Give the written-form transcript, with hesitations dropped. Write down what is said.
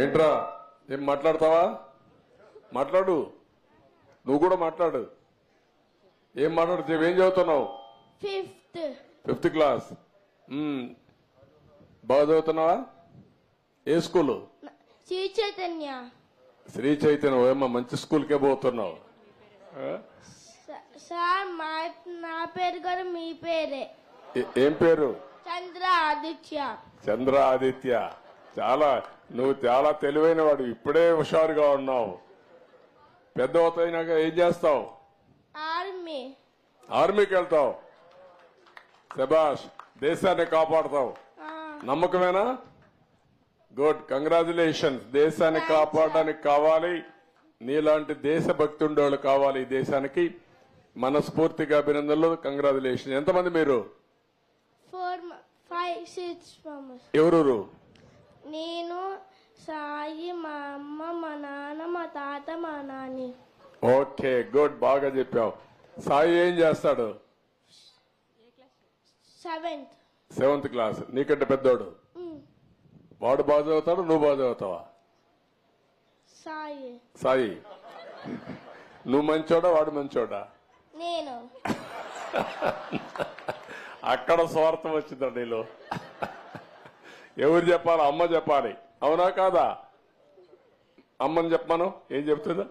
ఏంట్రా ఏం మాట్లాడతావా? మాట్లాడు, నువ్వు కూడా మాట్లాడు. ఏం మాట్లాడుతావు? ఏం చదువుతున్నావు? Fifth class. బాగా చదువుతున్నావా? ఏ స్కూలు? శ్రీ చైతన్య. శ్రీ చైతన్య. ఏమో మంచి స్కూల్కే పోతున్నావు. సార్ నా పేరు కూడా మీ పేరే. ఏం పేరు? చంద్ర ఆదిత్య. చంద్ర ఆదిత్య. నువ్వు చాలా తెలివైన వాడు, ఇప్పుడే హుషారుగా ఉన్నావు. పెద్ద అవుతాయినాక ఏం చేస్తావు? ఆర్మీ. ఆర్మీకి వెళ్తావు. శభాష్, దేశాన్ని కాపాడతావు. నమ్మకమేనా? Good, congratulations. దేశాన్ని కాపాడడానికి కావాలి, నీలాంటి దేశభక్తి ఉండేవాళ్ళు కావాలి ఈ దేశానికి. మనస్ఫూర్తిగా అభినందనలు, కంగ్రాచులేషన్. ఎంతమంది మీరు? 4, 5, 6 members. ఎవరు? నేను, సాయి, మా అమ్మ, మా నాన్న, మా తాత, మా నాని. ఓకే, గుడ్, బాగా చెప్పావు. సాయి ఏం చేస్తాడు? 7th class. నీకంటే పెద్దోడు. వాడు బాగా చదువుతాడు, నువ్వు బాగా చదువుతావా? సాయి నువ్వు మంచోడా, వాడు మంచోడా? నేను. అక్కడ స్వార్థం వచ్చిందండి నీలో. ఎవరు చెప్పాలి? అమ్మ చెప్పాలి, అవునా కాదా? అమ్మని చెప్పాను. ఏం చెప్తుందా?